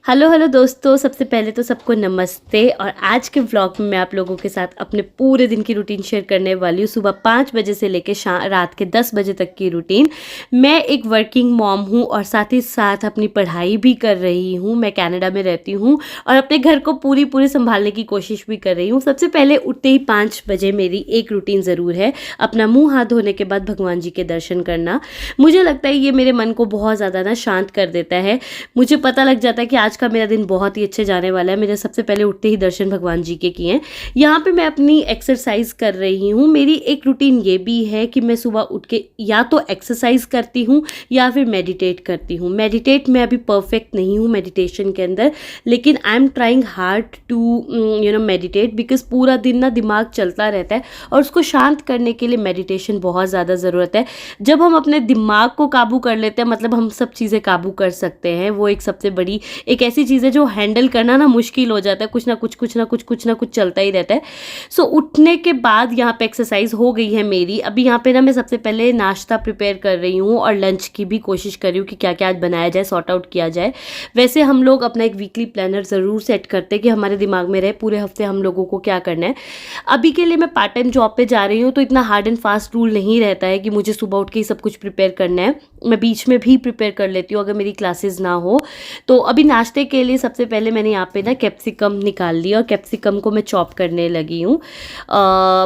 Hello hello दोस्तों, सबसे पहले तो सबको नमस्ते। और आज के व्लॉग में मैं आप लोगों के साथ अपने पूरे दिन की रूटीन शेयर करने वाली हूँ। सुबह 5 बजे से लेकर रात के 10 बजे तक की रूटीन। मैं एक वर्किंग मॉम हूँ और साथ ही साथ अपनी पढ़ाई भी कर रही हूँ। मैं कनाडा में रहती हूँ और अपने घर को पूरी संभालने की कोशिश भी कर रही हूँ। सबसे पहले उठते ही 5 बजे मेरी एक रूटीन ज़रूर है, अपना मुँह हाथ धोने के बाद भगवान जी के दर्शन करना। मुझे लगता है ये मेरे मन को बहुत ज़्यादा ना शांत कर देता है। मुझे पता लग जाता है कि आज का मेरा दिन बहुत ही अच्छे जाने वाला है। मेरे सबसे पहले उठते ही दर्शन भगवान जी के किए हैं। यहाँ पे मैं अपनी एक्सरसाइज कर रही हूँ। मेरी एक रूटीन ये भी है कि मैं सुबह उठ के या तो एक्सरसाइज करती हूँ या फिर मेडिटेट करती हूँ। मेडिटेट में अभी परफेक्ट नहीं हूँ मेडिटेशन के अंदर, लेकिन I am trying hard to meditate, because पूरा दिन ना दिमाग चलता रहता है और उसको शांत करने के लिए मेडिटेशन बहुत ज़्यादा ज़रूरत है। जब हम अपने दिमाग को काबू कर लेते हैं, मतलब हम सब चीज़ें काबू कर सकते हैं। वो एक सबसे बड़ी एक ऐसी चीज़ है जो हैंडल करना ना मुश्किल हो जाता है। कुछ ना कुछ चलता ही रहता है। सो उठने के बाद यहाँ पे एक्सरसाइज हो गई है मेरी। अभी यहाँ पे ना मैं सबसे पहले नाश्ता प्रिपेयर कर रही हूँ और लंच की भी कोशिश कर रही हूँ कि क्या क्या आज बनाया जाए, सॉर्ट आउट किया जाए। वैसे हम लोग अपना एक वीकली प्लानर ज़रूर सेट करते हैं कि हमारे दिमाग में रहे पूरे हफ्ते हम लोगों को क्या करना है। अभी के लिए मैं पार्ट टाइम जॉब पे जा रही हूँ, तो इतना हार्ड एंड फास्ट रूल नहीं रहता है कि मुझे सुबह उठ के ही सब कुछ प्रिपेयर करना है। मैं बीच में भी प्रिपेयर कर लेती हूँ अगर मेरी क्लासेस ना हो। तो अभी नाश्ते के लिए सबसे पहले मैंने यहाँ पे ना कैप्सिकम निकाल लिया और कैप्सिकम को मैं चॉप करने लगी हूँ।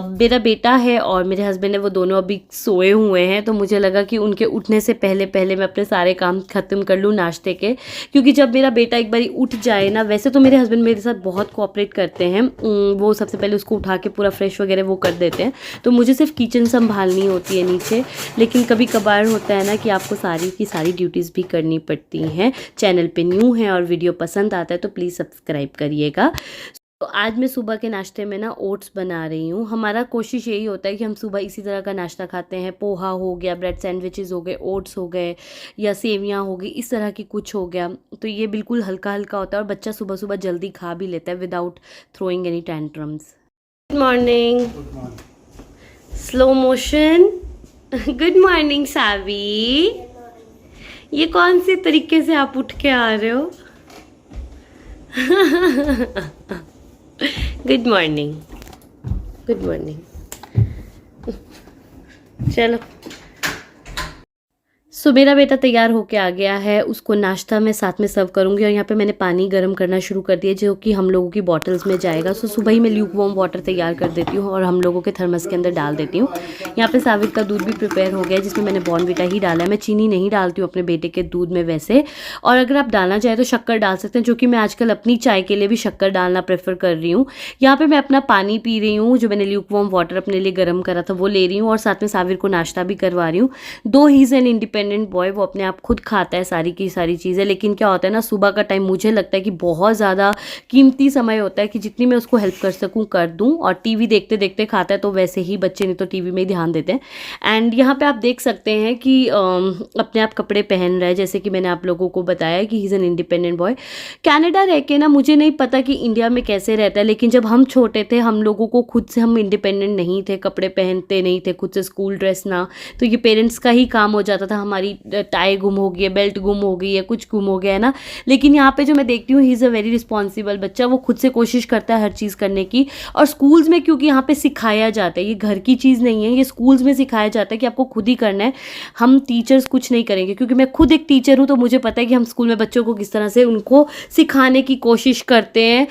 मेरा बेटा है और मेरे हस्बैंड है, वो दोनों अभी सोए हुए हैं, तो मुझे लगा कि उनके उठने से पहले पहले मैं अपने सारे काम ख़त्म कर लूँ नाश्ते के। क्योंकि जब मेरा बेटा एक बारी उठ जाए ना, वैसे तो मेरे हस्बैंड मेरे साथ बहुत कोऑपरेट करते हैं। वो सबसे पहले उसको उठा के पूरा फ्रेश वगैरह वो कर देते हैं, तो मुझे सिर्फ किचन संभालनी होती है नीचे। लेकिन कभी कभार होता है ना कि आपको सारी की सारी ड्यूटीज़ भी करनी पड़ती हैं। चैनल पे न्यू है और वीडियो पसंद आता है तो प्लीज़ सब्सक्राइब करिएगा। तो आज मैं सुबह के नाश्ते में ना ओट्स बना रही हूँ। हमारा कोशिश यही होता है कि हम सुबह इसी तरह का नाश्ता खाते हैं। पोहा हो गया, ब्रेड सैंडविचेस हो गए, ओट्स हो गए या सेवियाँ हो गई, इस तरह की कुछ हो गया। तो ये बिल्कुल हल्का हल्का होता है और बच्चा सुबह सुबह जल्दी खा भी लेता है without throwing any tantrums. Good morning. Slow motion. Good morning Saavi. ये कौन से तरीके से आप उठ के आ रहे हो? Good morning, good morning. चलो, सो मेरा बेटा तैयार होके आ गया है। उसको नाश्ता मैं साथ में सर्व करूंगी और यहाँ पे मैंने पानी गर्म करना शुरू कर दिया जो कि हम लोगों की बॉटल्स में जाएगा। सो सुबह ही मैं ल्यूक वार्म वाटर तैयार कर देती हूँ और हम लोगों के थर्मस के अंदर डाल देती हूँ। यहाँ पे साविर का दूध भी प्रिपेयर हो गया है, जिसमें मैंने बॉर्नविटा ही डाला है। मैं चीनी नहीं डालती हूँ अपने बेटे के दूध में वैसे, और अगर आप डालना चाहें तो शक्कर डाल सकते हैं, जो कि मैं आजकल अपनी चाय के लिए भी शक्कर डालना प्रेफर कर रही हूँ। यहाँ पर मैं अपना पानी पी रही हूँ, जो मैंने ल्यूक वार्म वाटर अपने लिए गर्म करा था वो ले रही हूँ, और साथ में साविर को नाश्ता भी करवा रही हूँ। दो he is an independent boy, वो अपने आप खुद खाता है सारी की सारी चीज़ें। लेकिन क्या होता है ना, सुबह का टाइम मुझे लगता है कि बहुत ज़्यादा कीमती समय होता है कि जितनी मैं उसको हेल्प कर सकूं कर दूं। और टीवी देखते देखते खाता है, तो वैसे ही बच्चे नहीं तो टीवी में ही ध्यान देते हैं। एंड यहाँ पे आप देख सकते हैं कि अपने आप कपड़े पहन रहा है, जैसे कि मैंने आप लोगों को बताया कि he is an independent boy. Canada रह के ना मुझे नहीं पता कि इंडिया में कैसे रहता है, लेकिन जब हम छोटे थे हम लोगों को खुद से हम इंडिपेंडेंट नहीं थे, कपड़े पहनते नहीं थे खुद से, स्कूल ड्रेस ना, तो ये पेरेंट्स का ही काम हो जाता था। हमारी टाई गुम हो गई है, बेल्ट गुम हो गई है, कुछ गुम हो गया है ना। लेकिन यहाँ पे जो मैं देखती हूँ, he is a very responsible बच्चा। वो खुद से कोशिश करता है हर चीज़ करने की। और स्कूल्स में क्योंकि यहाँ पे सिखाया जाता है, ये घर की चीज़ नहीं है, ये स्कूल्स में सिखाया जाता है कि आपको खुद ही करना है, हम टीचर्स कुछ नहीं करेंगे। क्योंकि मैं खुद एक टीचर हूँ, तो मुझे पता है कि हम स्कूल में बच्चों को किस तरह से उनको सिखाने की कोशिश करते हैं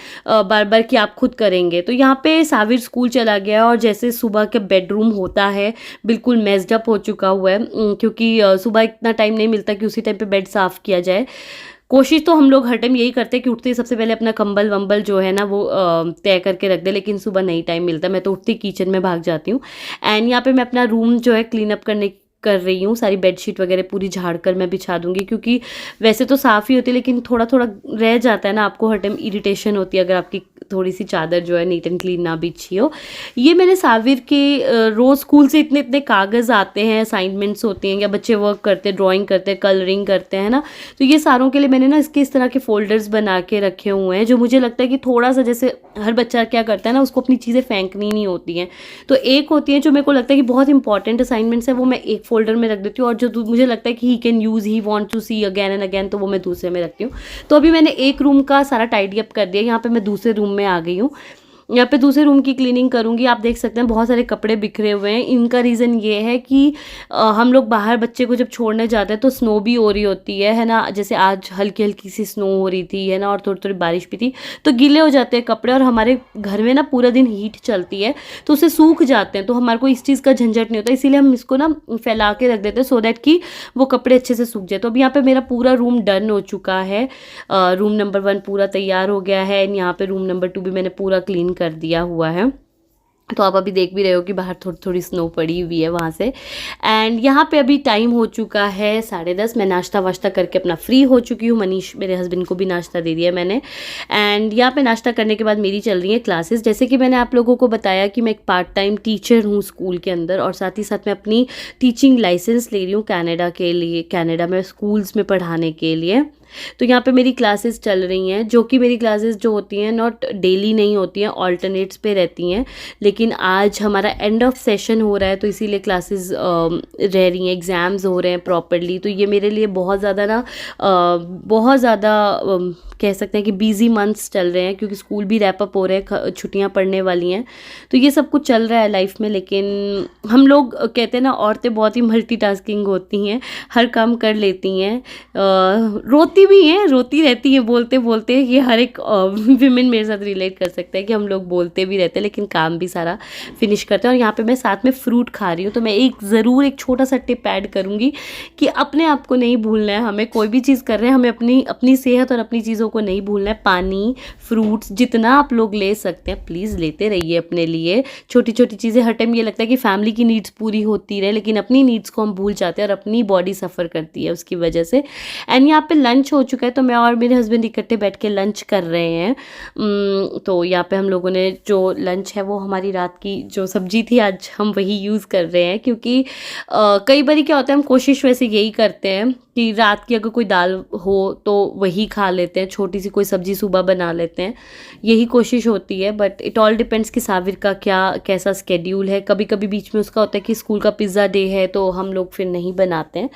बार बार कि आप खुद करेंगे। तो यहाँ पे साविर स्कूल चला गया और जैसे सुबह के बेडरूम होता है बिल्कुल मेस्ड अप हो चुका हुआ है, क्योंकि सुबह इतना टाइम नहीं मिलता कि उसी टाइम पे बेड साफ़ किया जाए। कोशिश तो हम लोग हर टाइम यही करते हैं कि उठते ही सबसे पहले अपना कंबल वंबल जो है ना वो तय करके रख दे, लेकिन सुबह नहीं टाइम मिलता। मैं तो उठती किचन में भाग जाती हूँ। एंड यहाँ पे मैं अपना रूम जो है क्लीन अप करने कर रही हूँ। सारी बेडशीट वगैरह पूरी झाड़ कर मैं बिछा दूंगी, क्योंकि वैसे तो साफ़ ही होती है लेकिन थोड़ा थोड़ा रह जाता है ना, आपको हर टाइम इरिटेशन होती है अगर आपकी थोड़ी सी चादर जो है नीट एंड क्लीन ना बिछी हो। ये मैंने साविर के रोज़ स्कूल से इतने इतने कागज़ आते हैं, असाइनमेंट्स होते हैं या बच्चे वर्क करते हैं, ड्राइंग करते हैं, कलरिंग करते हैं ना, तो ये सारों के लिए मैंने ना इसके इस तरह के फोल्डर्स बना के रखे हुए हैं, जो मुझे लगता है कि थोड़ा सा, जैसे हर बच्चा क्या करता है ना, उसको अपनी चीज़ें फेंकनी नहीं होती हैं, तो एक होती है जो मेरे को लगता है कि बहुत इंपॉर्टेंट असाइनमेंट्स है, वो मैं एक फोल्डर में रख देती हूँ, और जो मुझे लगता है कि he can use, he want to see again and again, तो वो मैं दूसरे में रखती हूँ। तो अभी मैंने एक रूम का सारा टाइडी अप कर दिया, यहाँ पे मैं दूसरे रूम में आ गई हूँ। यहाँ पे दूसरे रूम की क्लीनिंग करूँगी। आप देख सकते हैं बहुत सारे कपड़े बिखरे हुए हैं। इनका रीज़न ये है कि हम लोग बाहर बच्चे को जब छोड़ने जाते हैं तो स्नो भी हो रही होती है ना, जैसे आज हल्की हल्की सी स्नो हो रही थी, है ना, और थोड़ी थोड़ी बारिश भी थी, तो गीले हो जाते हैं कपड़े, और हमारे घर में ना पूरा दिन हीट चलती है तो उससे सूख जाते हैं, तो हमारे को इस चीज़ का झंझट नहीं होता, इसीलिए हम इसको ना फैला के रख देते हैं सो दैट कि वो कपड़े अच्छे से सूख जाए। तो अब यहाँ पे मेरा पूरा रूम डन हो चुका है। रूम नंबर 1 पूरा तैयार हो गया है, एंड यहाँ पे रूम नंबर 2 भी मैंने पूरा क्लीन कर दिया हुआ है। तो आप अभी देख भी रहे हो कि बाहर थोड़ी थोड़ी स्नो पड़ी हुई है वहाँ से। एंड यहाँ पे अभी टाइम हो चुका है 10:30। मैं नाश्ता वाश्ता करके अपना फ्री हो चुकी हूँ। मनीष मेरे हस्बैंड को भी नाश्ता दे दिया मैंने। एंड यहाँ पे नाश्ता करने के बाद मेरी चल रही है क्लासेस। जैसे कि मैंने आप लोगों को बताया कि मैं एक पार्ट टाइम टीचर हूँ स्कूल के अंदर, और साथ ही साथ मैं अपनी टीचिंग लाइसेंस ले रही हूँ कनाडा के लिए, कनाडा में स्कूल्स में पढ़ाने के लिए। तो यहाँ पे मेरी क्लासेस चल रही हैं, जो कि मेरी क्लासेस जो होती हैं नॉट डेली नहीं होती हैं, ऑल्टरनेट्स पे रहती हैं, लेकिन आज हमारा एंड ऑफ सेशन हो रहा है तो इसीलिए क्लासेस रह रही हैं, एग्ज़ाम्स हो रहे हैं प्रॉपरली। तो ये मेरे लिए बहुत ज़्यादा ना बहुत ज़्यादा कह सकते हैं कि बिजी मंथ्स चल रहे हैं, क्योंकि स्कूल भी रैप अप हो रहे हैं, छुट्टियां पड़ने वाली हैं, तो ये सब कुछ चल रहा है लाइफ में। लेकिन हम लोग कहते हैं ना, औरतें बहुत ही मल्टीटास्किंग होती हैं, हर काम कर लेती हैं, रोती भी हैं, रोती रहती हैं बोलते बोलते। ये हर एक विमेन मेरे साथ रिलेट कर सकते हैं कि हम लोग बोलते भी रहते हैं लेकिन काम भी सारा फिनिश करते हैं। और यहाँ पे मैं साथ में फ्रूट खा रही हूँ, तो मैं ज़रूर एक छोटा सा टिप ऐड करूँगी कि अपने आप को नहीं भूलना है। हमें कोई भी चीज़ कर रहे हैं, हमें अपनी सेहत और अपनी चीज़ों को नहीं भूलना है। पानी, फ्रूट्स जितना आप लोग ले सकते हैं प्लीज़ लेते रहिए अपने लिए। छोटी छोटी चीज़ें, हर टाइम ये लगता है कि फैमिली की नीड्स पूरी होती रहे, लेकिन अपनी नीड्स को हम भूल जाते हैं और अपनी बॉडी सफ़र करती है उसकी वजह से। एंड यहाँ पे लंच हो चुका है, तो मैं और मेरे हस्बैंड इकट्ठे बैठ के लंच कर रहे हैं। तो यहाँ पे हम लोगों ने जो लंच है वो हमारी रात की जो सब्जी थी आज हम वही यूज़ कर रहे हैं, क्योंकि कई बार क्या होता है, हम कोशिश वैसे यही करते हैं कि रात की अगर कोई दाल हो तो वही खा लेते हैं, छोटी सी कोई सब्जी सुबह बना लेते हैं, यही कोशिश होती है। बट इट ऑल डिपेंड्स कि साविर का कैसा स्केड्यूल है। कभी कभी बीच में उसका होता है कि स्कूल का पिज़्ज़ा डे है तो हम लोग फिर नहीं बनाते हैं।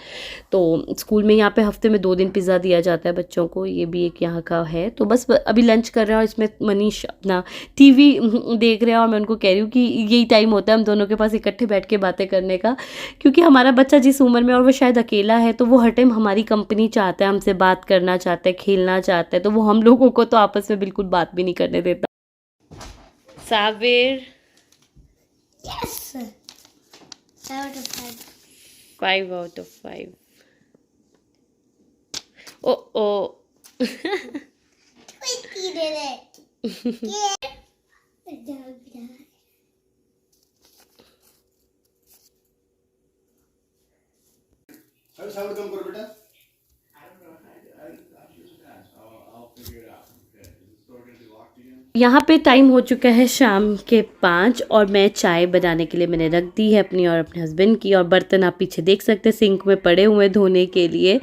तो स्कूल में यहाँ पे हफ्ते में 2 दिन पिज़्ज़ा दिया जाता है बच्चों को, ये भी एक यहाँ का है। तो बस अभी लंच कर रहे हैं और इसमें मनीष अपना टीवी देख रहे हैं, और मैं उनको कह रही हूँ कि यही टाइम होता है हम दोनों के पास इकट्ठे बैठ के बातें करने का, क्योंकि हमारा बच्चा जिस उम्र में, और वो शायद अकेला है, तो वो हर टाइम हमारी कंपनी चाहता है, हमसे बात करना चाहता है, खेलना चाहता है, तो वो हम लोगों को तो आपस में बिल्कुल बात भी नहीं करने देता। Sabir, Yes. 7 out of 5. 5 out of 5. Oh. Twinkie did it. Yeah. How sound come for beta? I don't know. I should ask. I'll figure it out. Okay. Is the store gonna be locked again? यहाँ पे time हो चुका है शाम के 5 और मैं चाय बनाने के लिए मैंने रख दी है अपनी और अपने हस्बैंड की, और बर्तन आप पीछे देख सकते हैं सिंक में पड़े हुए धोने के लिए।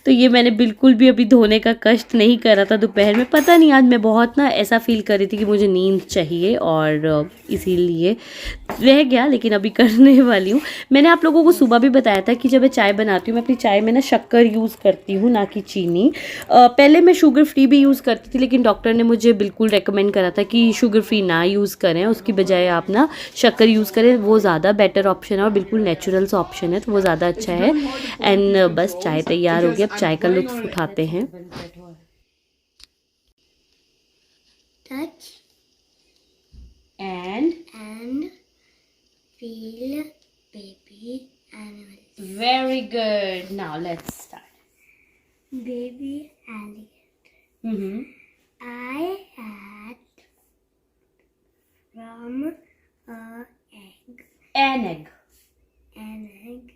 तो ये मैंने बिल्कुल भी अभी धोने का कष्ट नहीं करा था दोपहर में। पता नहीं, आज मैं बहुत ना ऐसा फील कर रही थी कि मुझे नींद चाहिए और इसीलिए रह गया, लेकिन अभी करने वाली हूँ। मैंने आप लोगों को सुबह भी बताया था कि जब मैं चाय बनाती हूँ मैं अपनी चाय में ना शक्कर यूज़ करती हूँ, ना कि चीनी। पहले मैं शुगर फ्री भी यूज़ करती थी, लेकिन डॉक्टर ने मुझे बिल्कुल रेकमेंड करा था कि शुगर फ्री ना यूज़ करें, उसकी बजाय आप ना शक्कर यूज़ करें, वो ज़्यादा बेटर ऑप्शन है और बिल्कुल नेचुरल सा ऑप्शन है, तो वो ज़्यादा अच्छा है। एंड बस चाय तैयार हो गई, अब चाय का लुत्फ उठाते हैं। Touch and feel baby animals. Very good, now let's start. Baby alligator. I had from a egg. An egg. An egg.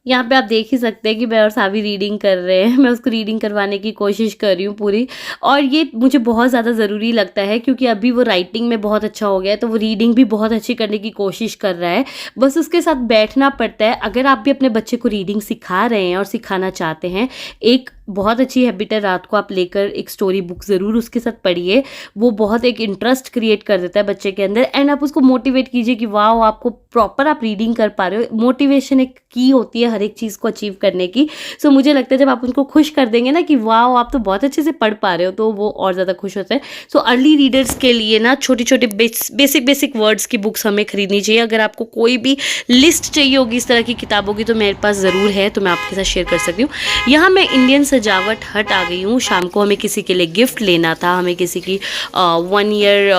यहाँ पे आप देख ही सकते हैं कि मैं और सावी रीडिंग कर रहे हैं। मैं उसको रीडिंग करवाने की कोशिश कर रही हूँ पूरी, और ये मुझे बहुत ज़्यादा ज़रूरी लगता है क्योंकि अभी वो राइटिंग में बहुत अच्छा हो गया है, तो वो रीडिंग भी बहुत अच्छी करने की कोशिश कर रहा है। बस उसके साथ बैठना पड़ता है। अगर आप भी अपने बच्चे को रीडिंग सिखा रहे हैं और सिखाना चाहते हैं, एक बहुत अच्छी हैबिट है, रात को आप लेकर एक स्टोरी बुक ज़रूर उसके साथ पढ़िए। वो बहुत एक इंटरेस्ट क्रिएट कर देता है बच्चे के अंदर, एंड आप उसको मोटिवेट कीजिए कि वाह आपको प्रॉपर आप रीडिंग कर पा रहे हो। मोटिवेशन एक की होती है हर एक चीज़ को अचीव करने की। सो मुझे लगता है जब आप उनको खुश कर देंगे ना कि वाह आप तो बहुत अच्छे से पढ़ पा रहे हो, तो वो और ज़्यादा खुश होते हैं। सो अर्ली रीडर्स के लिए ना छोटी छोटी बेसिक वर्ड्स की बुक्स हमें खरीदनी चाहिए। अगर आपको कोई भी लिस्ट चाहिए होगी इस तरह की किताबों की तो मेरे पास ज़रूर है, तो मैं आपके साथ शेयर कर सकती हूँ। यहाँ मैं इंडियन सजावट हट आ गई हूँ। शाम को हमें किसी के लिए गिफ्ट लेना था, हमें किसी की 1 ईयर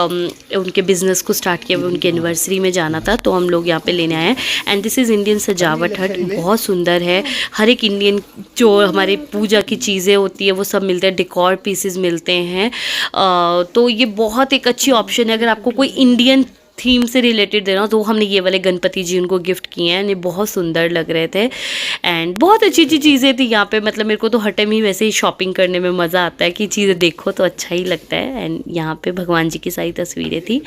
उनके बिजनेस को स्टार्ट किया, उनकी एनिवर्सरी में जाना था, तो हम लोग यहाँ पे लेने आए हैं। एंड दिस इज़ इंडियन सजावट हट, बहुत सुंदर है। हर एक इंडियन जो हमारे पूजा की चीज़ें होती है वो सब मिलते हैं, डेकोर पीसेस मिलते हैं। तो ये बहुत एक अच्छी ऑप्शन है अगर आपको कोई इंडियन थीम से रिलेटेड देना हो। तो हमने ये वाले गणपति जी उनको गिफ्ट किए हैं, ये बहुत सुंदर लग रहे थे एंड बहुत अच्छी अच्छी चीज़ें थी यहाँ पे। मतलब मेरे को तो हर टाइम ही वैसे ही शॉपिंग करने में मज़ा आता है कि चीज़ें देखो तो अच्छा ही लगता है। एंड यहाँ पे भगवान जी की सारी तस्वीरें थी।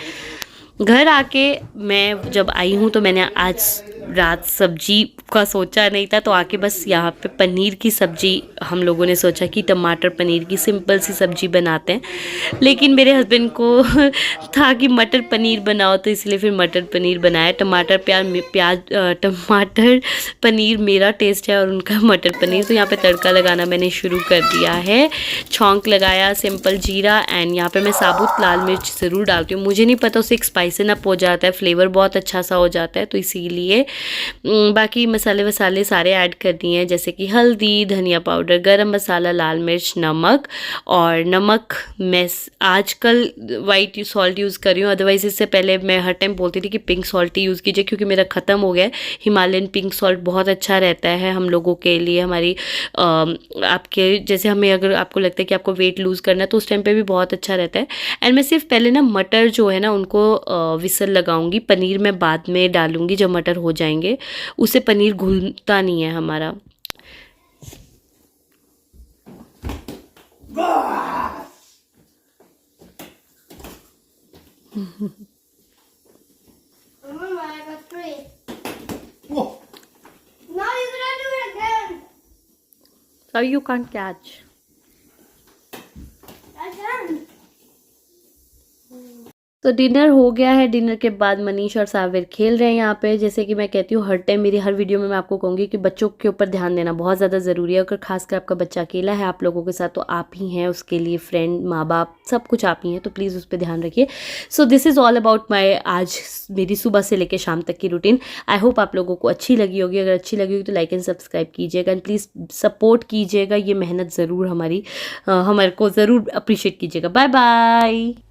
घर आके मैं जब आई हूँ तो मैंने आज रात सब्जी का सोचा नहीं था, तो आके बस यहाँ पे पनीर की सब्जी हम लोगों ने सोचा कि टमाटर पनीर की सिंपल सी सब्जी बनाते हैं। लेकिन मेरे हस्बैंड को था कि मटर पनीर बनाओ, तो इसलिए फिर मटर पनीर बनाया। टमाटर पनीर मेरा टेस्ट है और उनका मटर पनीर। तो यहाँ पे तड़का लगाना मैंने शुरू कर दिया है। छौंक लगाया, सिंपल जीरा, एंड यहाँ पे मैं साबुत लाल मिर्च ज़रूर डालती हूँ। मुझे नहीं पता उससे एक स्पाइसन अप हो जाता है, फ्लेवर बहुत अच्छा सा हो जाता है, तो इसीलिए बाकी मसाले वसाले सारे ऐड कर दिए हैं, जैसे कि हल्दी, धनिया पाउडर, गरम मसाला, लाल मिर्च, नमक। और नमक मैं आजकल वाइट सॉल्ट यूज़ कर रही हूँ, अदरवाइज़ इससे पहले मैं हर टाइम बोलती थी कि पिंक सॉल्ट ही यूज़ कीजिए, क्योंकि मेरा ख़त्म हो गया है। हिमालयन पिंक सॉल्ट बहुत अच्छा रहता है हम लोगों के लिए, हमारी आपके जैसे हमें अगर आपको लगता है कि आपको वेट लूज़ करना है तो उस टाइम पे भी बहुत अच्छा रहता है। एंड मैं सिर्फ पहले ना मटर जो है ना उनको विसल लगाऊंगी, पनीर मैं बाद में डालूंगी जब मटर हो जाएंगे, उससे पनीर घुलता नहीं है हमारा। Mama, I got 3. Whoa. No, you're gonna do it again. So you can't catch. Again. तो डिनर हो गया है। डिनर के बाद मनीष और साविर खेल रहे हैं यहाँ पे। जैसे कि मैं कहती हूँ हर टाइम, मेरी हर वीडियो में मैं आपको कहूँगी कि बच्चों के ऊपर ध्यान देना बहुत ज़्यादा ज़रूरी है। अगर खासकर आपका बच्चा अकेला है आप लोगों के साथ, तो आप ही हैं उसके लिए, फ्रेंड, माँ बाप, सब कुछ आप ही हैं, तो प्लीज़ उस पर ध्यान रखिए। So this is all about my आज मेरी सुबह से लेकर शाम तक की रूटीन। आई होप आप लोगों को अच्छी लगी होगी। अगर अच्छी लगी होगी तो लाइक एंड सब्सक्राइब कीजिएगा एंड प्लीज़ सपोर्ट कीजिएगा। ये मेहनत ज़रूर हमारे को ज़रूर अप्रिशिएट कीजिएगा। Bye bye.